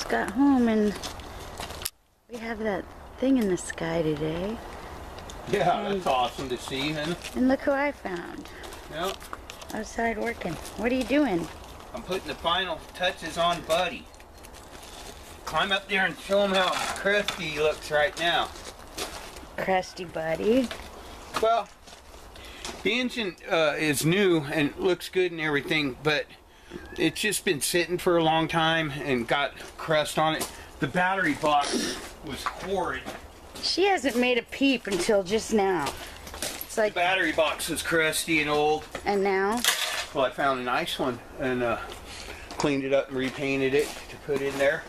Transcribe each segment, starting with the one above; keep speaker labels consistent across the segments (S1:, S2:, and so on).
S1: just got home and we have that thing in the sky today.
S2: Yeah, that's awesome to see, huh?
S1: And look who I found.
S2: Yep.
S1: Outside working. What are you doing?
S2: I'm putting the final touches on Buddy. Climb up there and show him how crusty he looks right now.
S1: Crusty Buddy.
S2: Well, the engine is new and looks good and everything, but it's just been sitting for a long time and got crust on it. The battery box was horrid.
S1: She hasn't made a peep until just now. It's like
S2: the battery box was crusty and old.
S1: And now?
S2: Well, I found a nice one and cleaned it up and repainted it to put in there.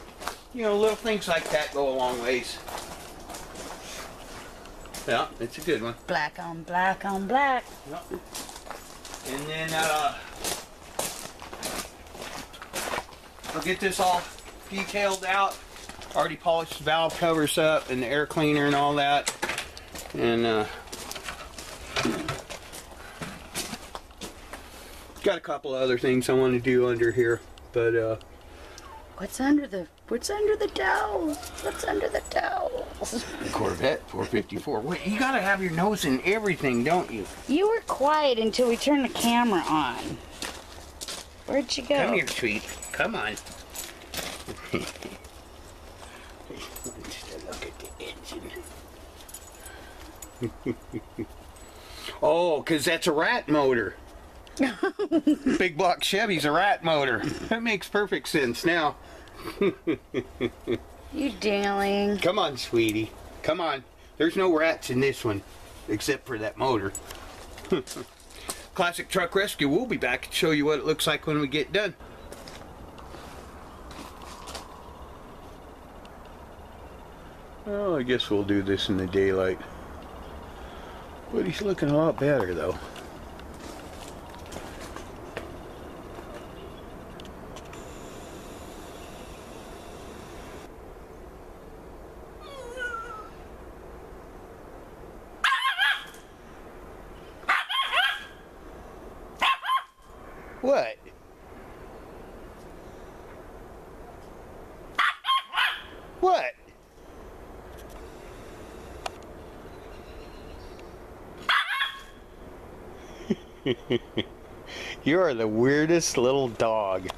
S2: You know, little things like that go a long ways. Yeah, it's a good one.
S1: Black on black on black.
S2: Yep. And then I'll get this all detailed out. Already polished the valve covers up and the air cleaner and all that. And got a couple of other things I want to do under here, but
S1: What's under the towels? What's under the towels?
S2: Corvette 454. Wait, you gotta have your nose in everything, don't you?
S1: You were quiet until we turned the camera on. Where'd you go?
S2: Come here, sweet. Come on. Look at the engine. Oh, because that's a rat motor. Big block Chevy's a rat motor. That makes perfect sense now.
S1: You darling.
S2: Come on, sweetie. Come on. There's no rats in this one, except for that motor. Classic Truck Rescue. We'll be back and show you what it looks like when we get done. Oh, I guess we'll do this in the daylight. But he's looking a lot better, though. What? What? You are the weirdest little dog.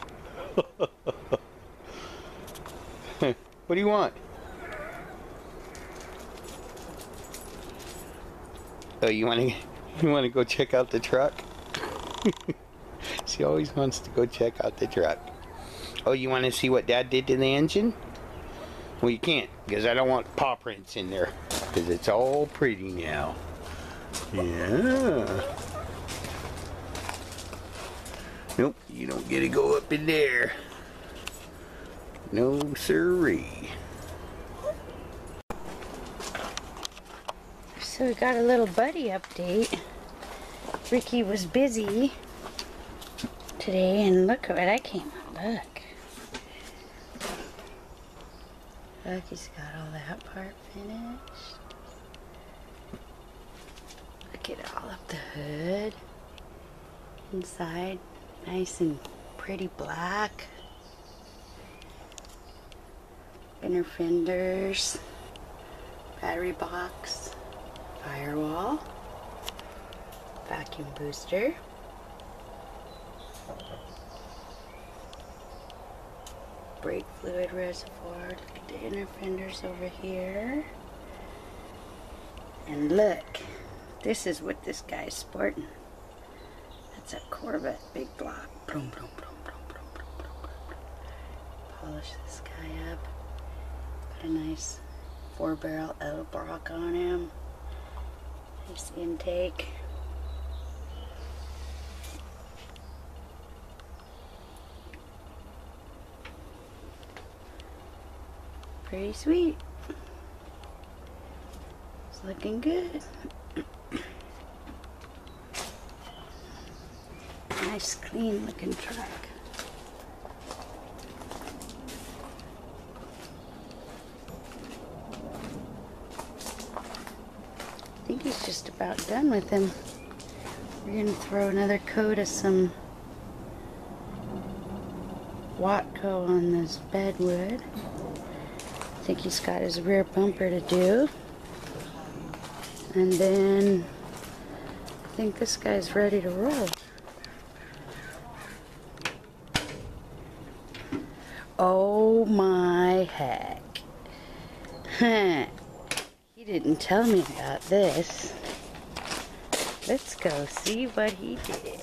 S2: What do you want? Oh, you want to go check out the truck? She always wants to go check out the truck. Oh, you want to see what Dad did to the engine? Well, you can't, because I don't want paw prints in there, because it's all pretty now. Yeah. Nope, you don't get to go up in there. No siree.
S1: So we got a little Buddy update. Ricky was busy today, and look what I came on. Look. Look, he's got all that part finished. Look at all up the hood. Inside, nice and pretty black. Inner fenders. Battery box. Firewall. Vacuum booster. Brake fluid reservoir. Look at the inner fenders over here. And look, this is what this guy's sporting. That's a Corvette big block. Boom, boom, boom, boom, boom, boom, boom, boom. Polish this guy up. Put a nice 4-barrel L-block on him. Nice intake. Pretty sweet. It's looking good. Nice clean looking truck. I think he's just about done with him. We're gonna throw another coat of some Watco on this bedwood. think he's got his rear bumper to do. And then I think this guy's ready to roll. Oh my heck. He didn't tell me about this. Let's go see what he did.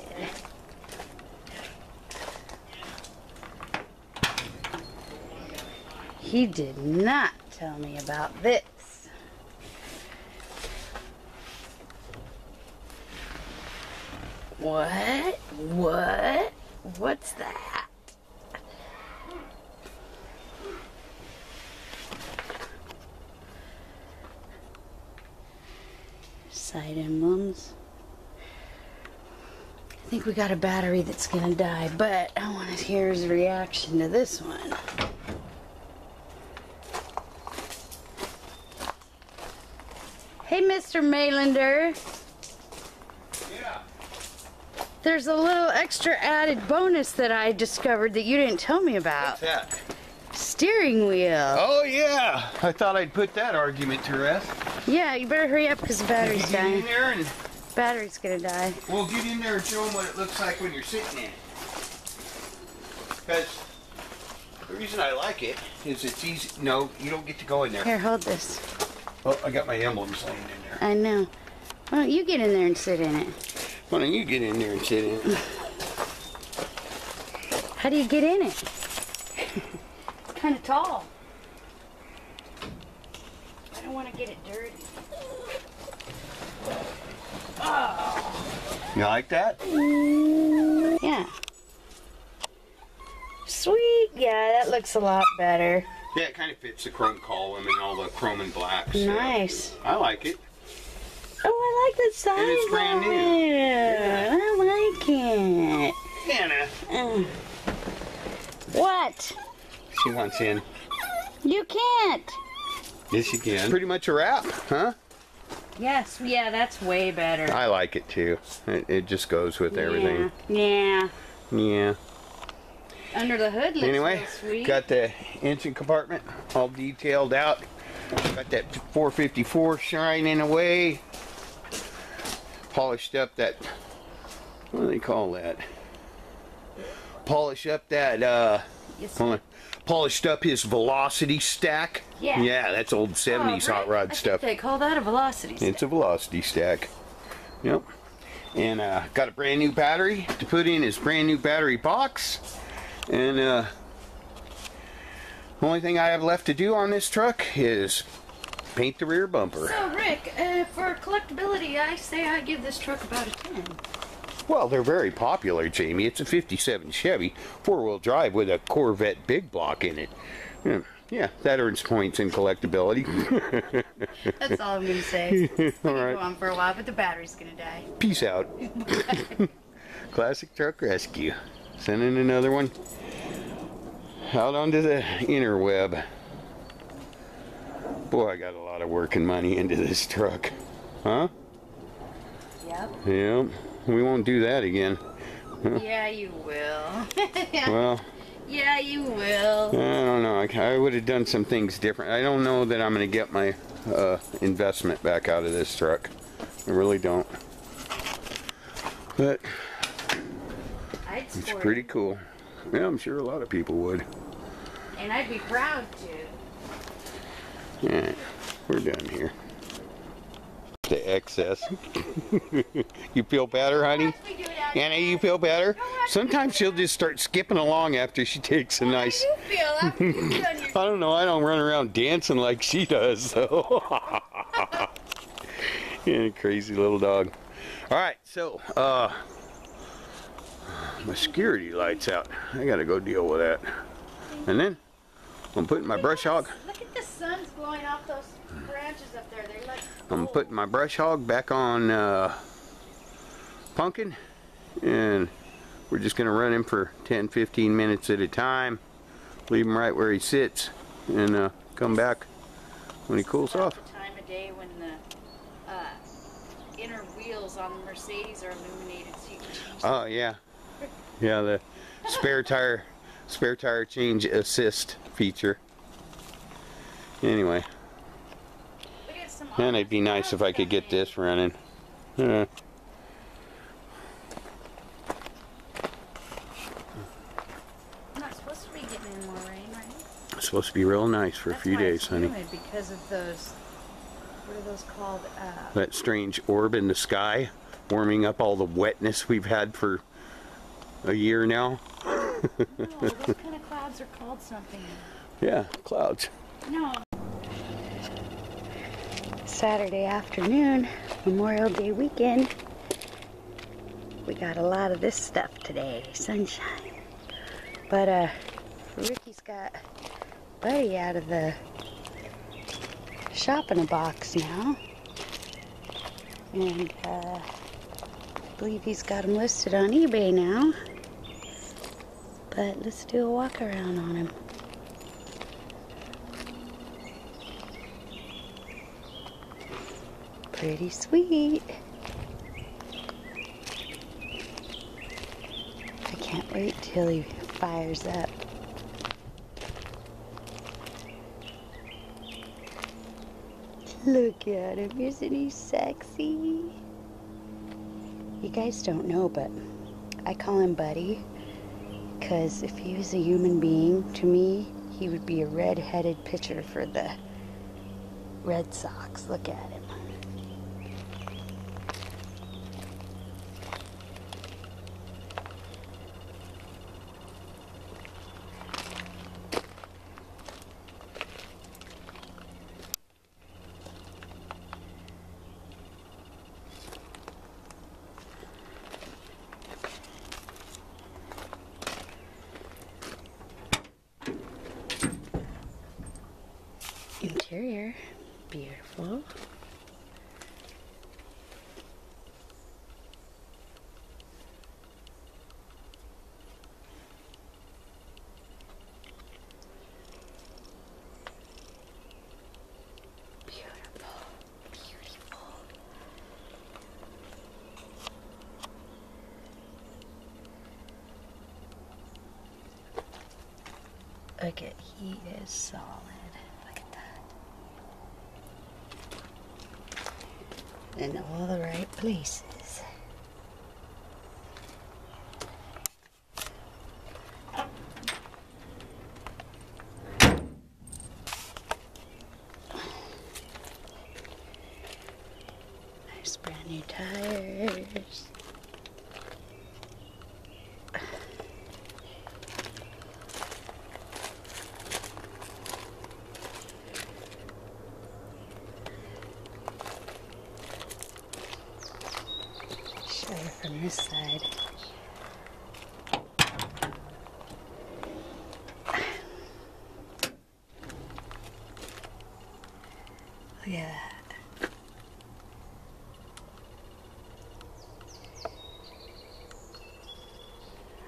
S1: He did not tell me about this. What? What? What's that? Side emblems. I think we got a battery that's gonna die, but I want to hear his reaction to this one. Hey, Mr. Maylander.
S2: Yeah.
S1: There's a little extra added bonus that I discovered that you didn't tell me about.
S2: What's that?
S1: Steering wheel.
S2: Oh yeah. I thought I'd put that argument to rest.
S1: Yeah, you better hurry up because the battery's
S2: Get in
S1: dying.
S2: there and
S1: Battery's gonna die.
S2: we'll get in there and show them what it looks like when you're sitting in it. Because the reason I like it is it's easy. No, you don't get to go in there.
S1: Here, hold this.
S2: Oh, I got my emblems laying in there.
S1: I know. Why don't you get in there and sit in it?
S2: Why don't you get in there and sit in it?
S1: How do you get in it? Kind of tall. I don't want to get it dirty. Oh.
S2: You like that?
S1: Yeah. Sweet. Yeah, that looks a lot better.
S2: Yeah, it kind of fits the chrome column and all the chrome and black. So
S1: Nice.
S2: I like it.
S1: Oh, I like the size
S2: And it's brand
S1: of
S2: new.
S1: it.
S2: Yeah.
S1: I like it.
S2: Anna.
S1: What?
S2: She wants in.
S1: You can't.
S2: Yes, you can. Pretty much a wrap, huh?
S1: Yes, yeah, that's way better.
S2: I like it too. It just goes with everything.
S1: Yeah.
S2: Yeah.
S1: Under the hood looks
S2: Anyway,
S1: real sweet.
S2: got the engine compartment all detailed out. Got that 454 shining away. Polished up that, what do they call that? Polish up that,
S1: Yes,
S2: hold on. Polished up his velocity stack.
S1: Yeah.
S2: Yeah, that's old 70s hot rod
S1: I
S2: stuff.
S1: think they call that a velocity stick.
S2: It's a velocity stack. Yep. And got a brand new battery to put in his brand new battery box. And the only thing I have left to do on this truck is paint the rear bumper.
S1: So, Rick, for collectability, I say I give this truck about a 10.
S2: Well, they're very popular, Jamie. It's a 57 Chevy, four-wheel drive with a Corvette big block in it. Yeah, that earns points in collectability.
S1: That's all I'm going to say. We
S2: All
S1: can
S2: right.
S1: go on for a while, but the battery's going to die.
S2: Peace out. Classic Truck Rescue. Sending another one out onto the interweb. Boy, I got a lot of work and money into this truck. Huh?
S1: Yep.
S2: Yep. We won't do that again.
S1: Yeah, you will.
S2: Well,
S1: Yeah, you will.
S2: I don't know. I would have done some things different. I don't know that I'm going to get my investment back out of this truck. I really don't. But
S1: I'd
S2: it's
S1: sport
S2: pretty
S1: it.
S2: cool. Yeah, I'm sure a lot of people would.
S1: And I'd be proud to.
S2: Yeah, we're done here. The excess. You feel better, honey?
S1: Watch me do it out
S2: Anna,
S1: here.
S2: you feel better?
S1: Go watch me
S2: Sometimes
S1: do
S2: she'll
S1: it.
S2: just start skipping along after she takes a nice...
S1: How do you feel after you've done your...
S2: I don't know, I don't run around dancing like she does, so... Yeah, crazy little dog. Alright, so, my security light's out. I gotta go deal with that. And then, I'm putting my brush hog...
S1: Look at the sun's glowing off those branches up there. They're like
S2: I'm
S1: gold.
S2: putting my brush hog back on Punkin, and we're just going to run him for 10-15 minutes at a time, leave him right where he sits, and come back when he cools off.
S1: The time of day when the inner wheels on the Mercedes are illuminated, so you can change them.
S2: Oh yeah, yeah, the spare tire change assist feature. Anyway. And it'd be nice if I could get this running.
S1: I'm not supposed to be getting any more rain, right?
S2: It's supposed to be real nice for a few days, honey.
S1: Because of those, what are those called?
S2: That strange orb in the sky, warming up all the wetness we've had for a year now.
S1: No, those kind of clouds are called something.
S2: Yeah, clouds.
S1: No. Saturday afternoon, Memorial Day weekend. We got a lot of this stuff today, sunshine. But Ricky's got Buddy out of the shop in a box now. And I believe he's got him listed on eBay now. But let's do a walk around on him. Pretty sweet. I can't wait till he fires up. Look at him, isn't he sexy? You guys don't know, but I call him Buddy because if he was a human being, to me, he would be a red-headed pitcher for the Red Sox. Look at him. Interior, beautiful. Beautiful, beautiful. Look at, he is solid. In all the right places. Nice brand new tires. From this side. Look at that.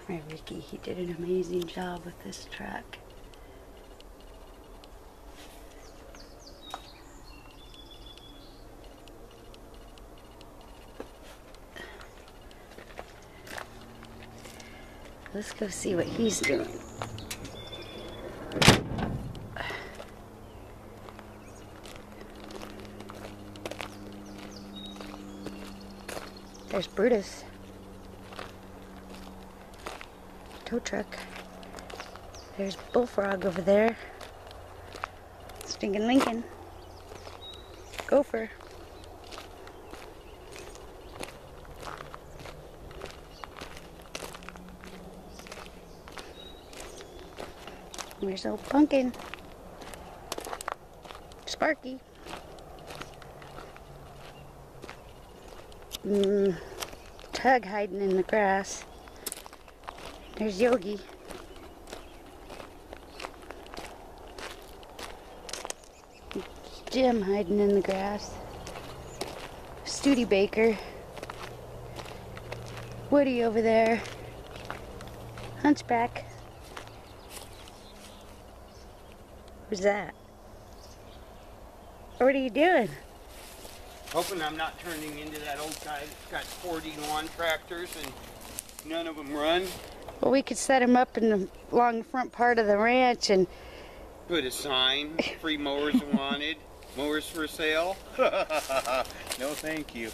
S1: My Ricky, he did an amazing job with this truck. Let's go see what he's doing. There's Brutus. Tow truck. There's Bullfrog over there. Stinking Lincoln. Gopher. There's old Punkin. Sparky. Tug hiding in the grass. There's Yogi. Jim hiding in the grass. Studebaker. Woody over there. Hunchback. Who's that? What are you doing?
S2: Hoping I'm not turning into that old guy that's got 40 lawn tractors and none of them run.
S1: Well, we could set him up along the front part of the ranch and
S2: Put a sign, free mowers wanted, mowers for sale. No, thank you.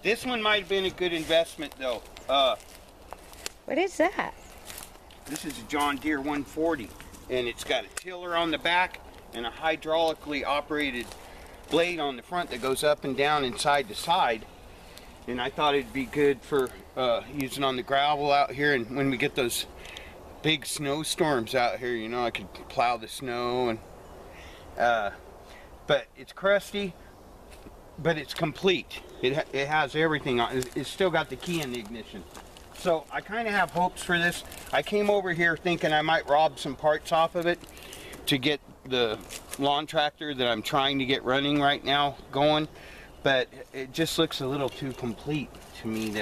S2: This one might have been a good investment though.
S1: What is that?
S2: This is a John Deere 140, and it's got a tiller on the back and a hydraulically operated blade on the front that goes up and down and side to side. And I thought it'd be good for using on the gravel out here, and when we get those big snowstorms out here, you know, I could plow the snow. And but it's crusty, but it's complete. It has everything on it. It's still got the key in the ignition. So I kind of have hopes for this. I came over here thinking I might rob some parts off of it to get the lawn tractor that I'm trying to get running right now going, but it just looks a little too complete to me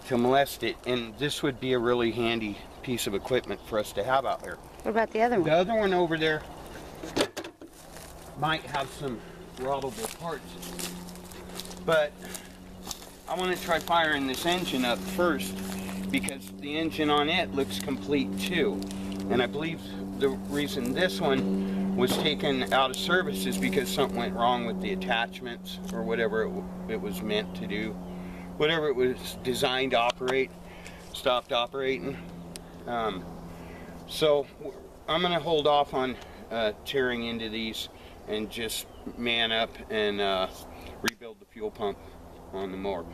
S2: to molest it, and this would be a really handy piece of equipment for us to have out here.
S1: What about the other one?
S2: The other one over there might have some robbable parts, but I want to try firing this engine up first because the engine on it looks complete too. And I believe the reason this one was taken out of service is because something went wrong with the attachments or whatever it was meant to do. Whatever it was designed to operate, stopped operating. So I'm going to hold off on tearing into these and just man up and rebuild the fuel pump on the mower.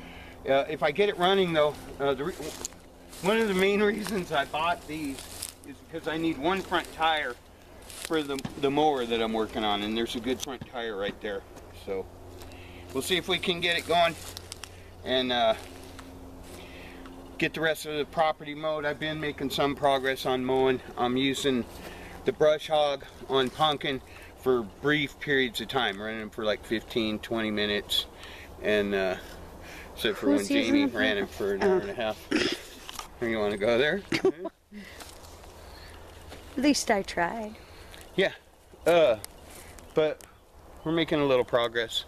S2: If I get it running though, one of the main reasons I bought these is because I need one front tire for the mower that I'm working on, and there's a good front tire right there. So we'll see if we can get it going and get the rest of the property mowed. I've been making some progress on mowing. I'm using the brush hog on Punkin for brief periods of time, running them for like 15-20 minutes, and except for when Jamie ran him for an hour and a half. You want to go there?
S1: At least I tried.
S2: Yeah, but we're making a little progress.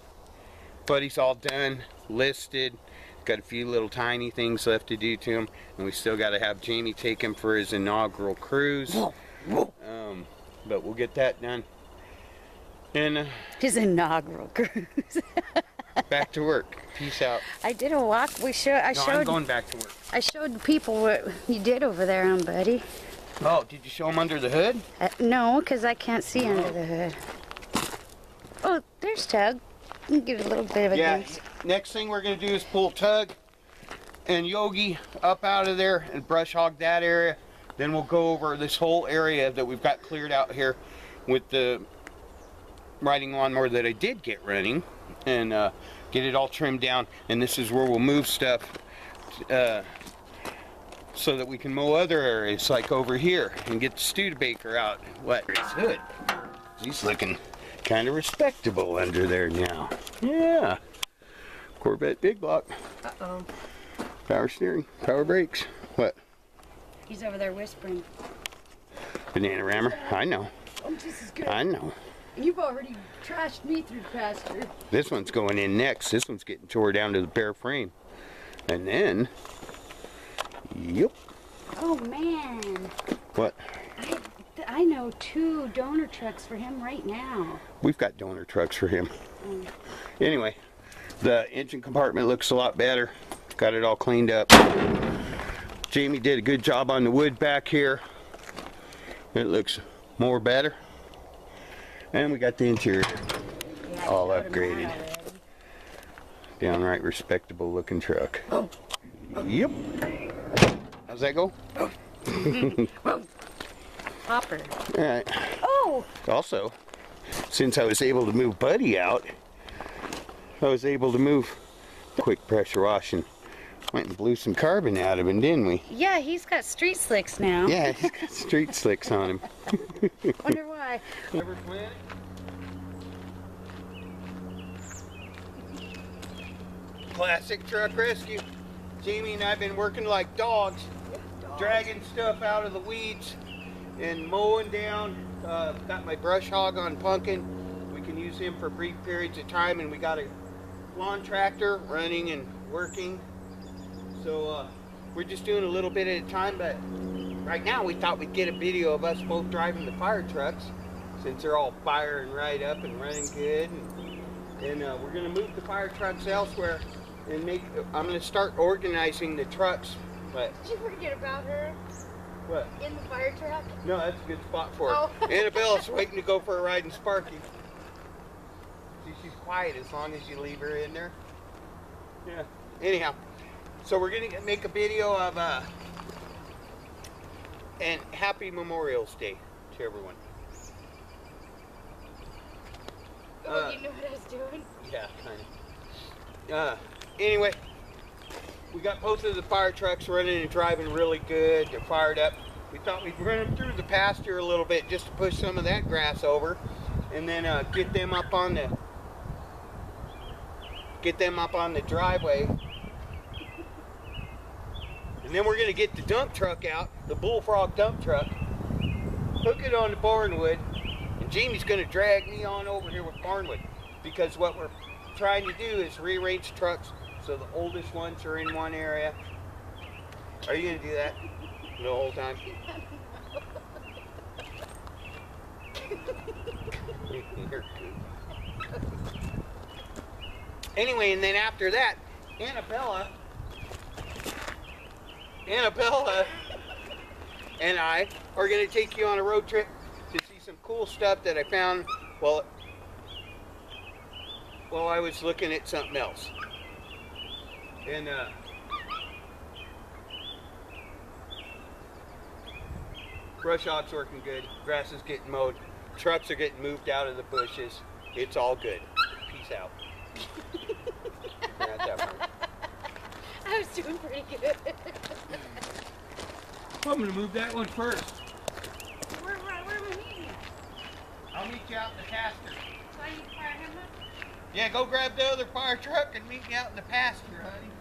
S2: Buddy's all done, listed, got a few little tiny things left to do to him, and we still got to have Jamie take him for his inaugural cruise. But we'll get that done. And
S1: his inaugural cruise.
S2: Back to work. Peace out.
S1: I did a walk.
S2: I'm going back to work.
S1: I showed people what you did over there on Buddy.
S2: Oh, did you show them under the hood?
S1: No, because I can't see under the hood. Oh, there's Tug. You can give it a little bit of a glimpse.
S2: Next thing we're going to do is pull Tug and Yogi up out of there and brush hog that area. Then we'll go over this whole area that we've got cleared out here with the riding lawnmower that I did get running, and get it all trimmed down. And this is where we'll move stuff so that we can mow other areas like over here and get the Studebaker out. What? His hood. He's looking kind of respectable under there now. Yeah. Corvette big block.
S1: Uh-oh.
S2: Power steering, power brakes. What?
S1: He's over there whispering.
S2: Banana rammer. I know.
S1: Oh, this is good.
S2: I know.
S1: You've already trashed me through pasture.
S2: This one's going in next. This one's getting tore down to the bare frame. And then, yep.
S1: Oh man.
S2: What?
S1: I know 2 donor trucks for him right now.
S2: We've got donor trucks for him. Anyway, the engine compartment looks a lot better. Got it all cleaned up. Jamie did a good job on the wood back here. It looks more better. And we got the interior all upgraded. Downright respectable looking truck.
S1: Oh.
S2: Yep. How's that go?
S1: Hopper.
S2: Alright.
S1: Oh!
S2: Also, since I was able to move Buddy out, I was able to move quick pressure wash and went and blew some carbon out of him, didn't we?
S1: Yeah, he's got street slicks now.
S2: Yeah, he's got street slicks on him.
S1: Wonder why.
S2: Classic truck rescue. Jamie and I have been working like dogs, dragging stuff out of the weeds and mowing down. Got my brush hog on Punkin. We can use him for brief periods of time, and we got a lawn tractor running and working. So we're just doing a little bit at a time, but right now we thought we'd get a video of us both driving the fire trucks since they're all firing right up and running good. And we're going to move the fire trucks elsewhere and I'm going to start organizing the trucks. But
S1: did you forget about her?
S2: What?
S1: In the fire truck?
S2: No, that's a good spot for her.
S1: Oh.
S2: Annabella's waiting to go for a ride in Sparky. See, she's quiet as long as you leave her in there. Yeah. Anyhow, so we're going to make a video of and happy Memorial Day to everyone.
S1: Oh, you knew what I was doing?
S2: Yeah, kind of. Anyway, we got both of the fire trucks running and driving really good. They're fired up. We thought we'd run them through the pasture a little bit just to push some of that grass over, and then get them up on the driveway. And then we're gonna get the dump truck out, the bullfrog dump truck, hook it on the barnwood, and Jamie's gonna drag me on over here with barnwood, because what we're trying to do is rearrange trucks so the oldest ones are in one area. Are you gonna do that the whole time? Anyway, and then after that, Annabella and I are going to take you on a road trip to see some cool stuff that I found while I was looking at something else. And brush hog's working good, grass is getting mowed, trucks are getting moved out of the bushes. It's all good. Peace out. Not that part.
S1: I was doing pretty good.
S2: I'm going to move that one first.
S1: Where am I meeting?
S2: I'll meet you out in the pasture.
S1: So I need to fire him up?
S2: Yeah, go grab the other fire truck and meet me out in the pasture, honey.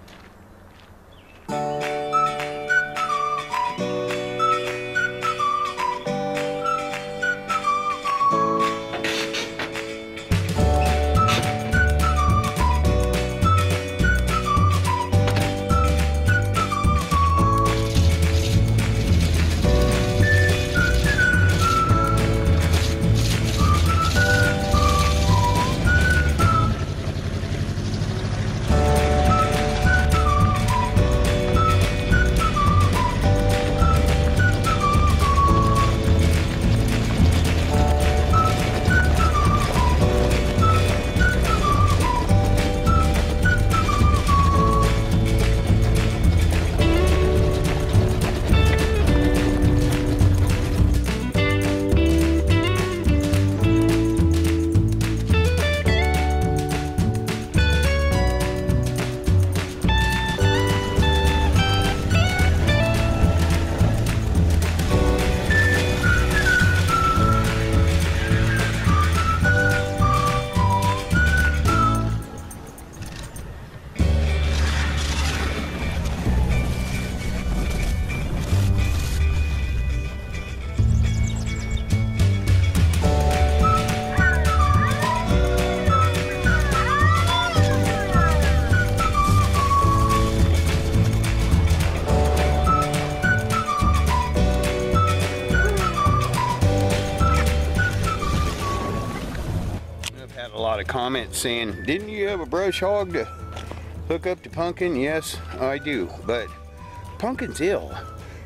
S2: Comments saying, didn't you have a brush hog to hook up to Punkin? Yes, I do, but Punkin's ill.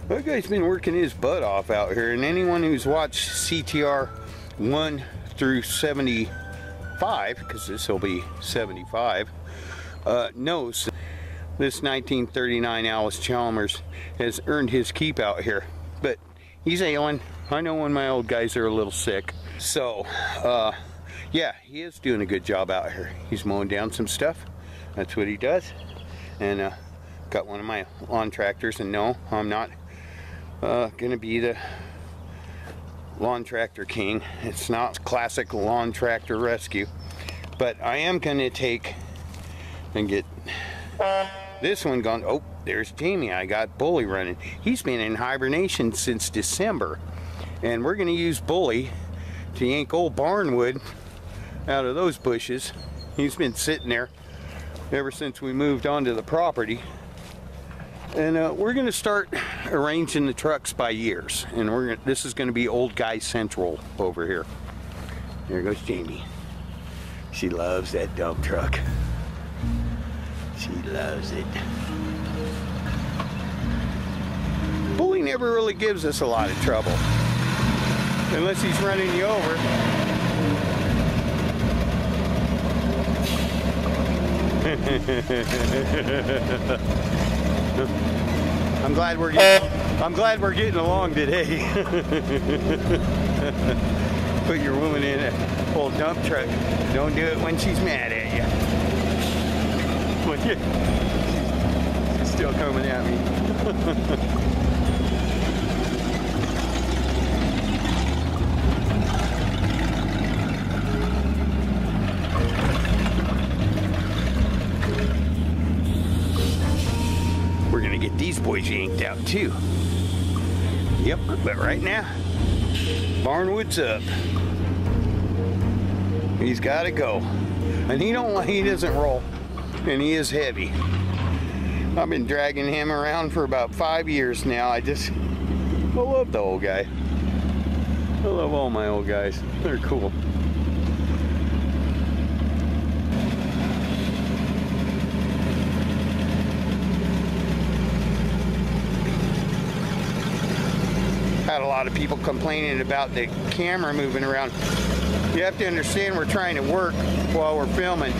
S2: That guy's been working his butt off out here, and anyone who's watched CTR 1 through 75, because this will be 75, knows this 1939 Allis-Chalmers has earned his keep out here. But he's ailing. I know when my old guys are a little sick. So, yeah, he is doing a good job out here. He's mowing down some stuff. That's what he does. And got one of my lawn tractors, and no, I'm not gonna be the lawn tractor king. It's not classic lawn tractor rescue, but I am gonna take and get this one gone. Oh, there's Jamie. I got Bully running. He's been in hibernation since December, and we're gonna use Bully to yank old barnwood out of those bushes. He's been sitting there ever since we moved onto the property. And we're going to start arranging the trucks by years, and this is going to be old guy central over here. There goes Jamie. She loves that dump truck. She loves it. Bully never really gives us a lot of trouble. Unless he's running you over. I'm glad we're getting along today. Put your woman in a old dump truck. Don't do it when she's mad at you. Well, yeah. She's still coming at me. We're gonna get these boys yanked out too. Yep, but right now, Barnwood's up. He's got to go, and he doesn't roll, and he is heavy. I've been dragging him around for about 5 years now. I love the old guy. I love all my old guys. They're cool. Had a lot of people complaining about the camera moving around. You have to understand we're trying to work while we're filming.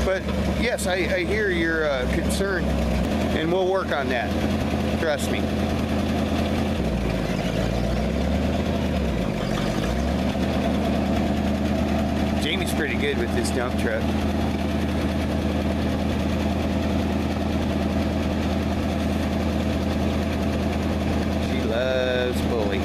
S2: But yes, I hear your concern, and we'll work on that. Trust me. Jamie's pretty good with this dump truck. She loves Bully.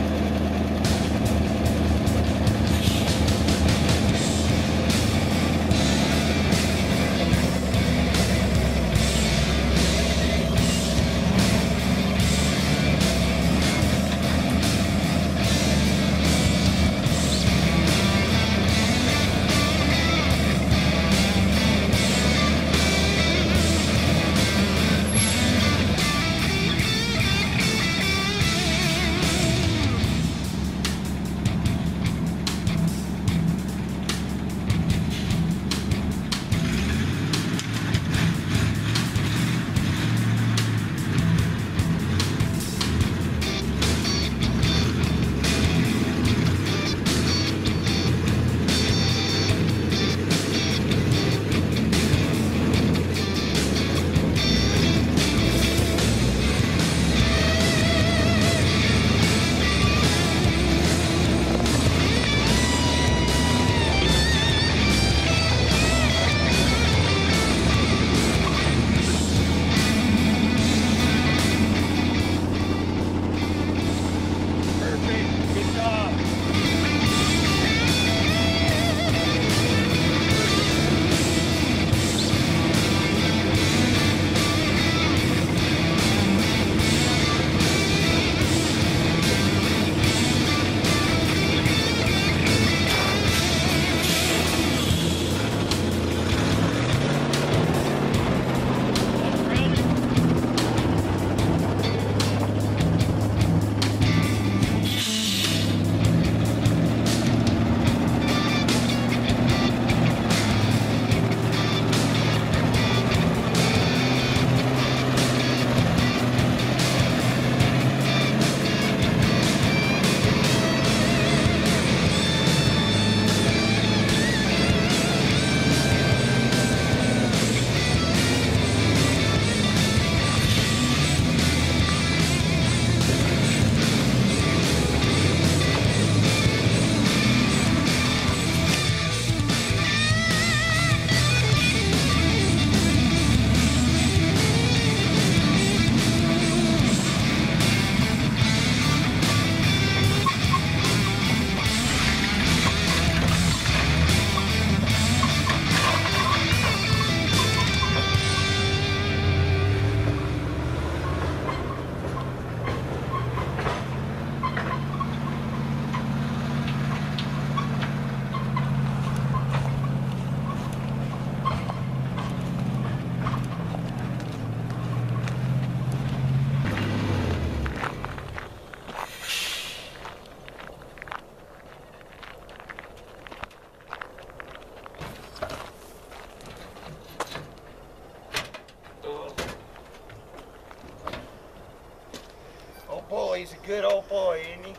S2: Good old boy, isn't he?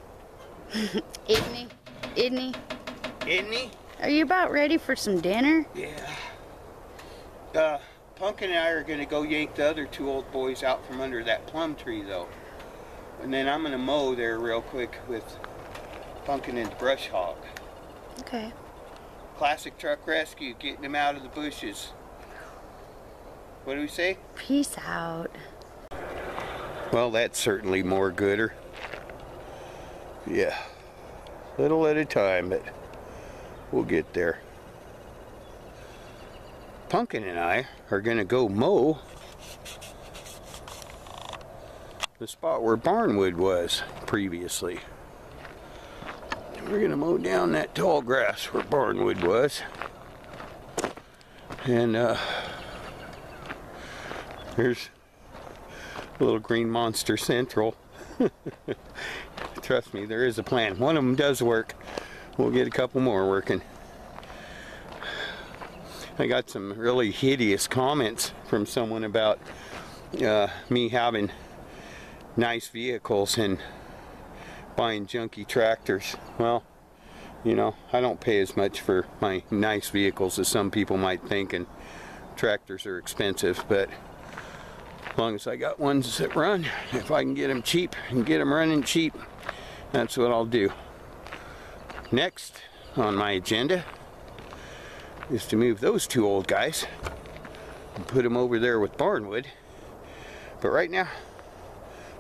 S1: Isn't he? Isn't he?
S2: Isn't he?
S1: Are you about ready for some dinner?
S2: Yeah. Punkin and I are going to go yank the other two old boys out from under that plum tree, though. And then I'm going to mow there real quick with Punkin and the brush hog.
S1: Okay.
S2: Classic truck rescue, getting them out of the bushes. What do we say?
S1: Peace out.
S2: Well, that's certainly more gooder. Yeah. Little at a time, but we'll get there. Punkin and I are going to go mow the spot where barnwood was previously. We're going to mow down that tall grass where barnwood was. And there's a little green monster central. Trust me, there is a plan. One of them does work. We'll get a couple more working. I got some really hideous comments from someone about me having nice vehicles and buying junky tractors. Well, you know, I don't pay as much for my nice vehicles as some people might think, and tractors are expensive, but as long as I got ones that run, if I can get them cheap and get them running cheap, that's what I'll do. Next on my agenda is to move those two old guys and put them over there with barnwood. But right now,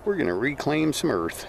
S2: we're going to reclaim some earth.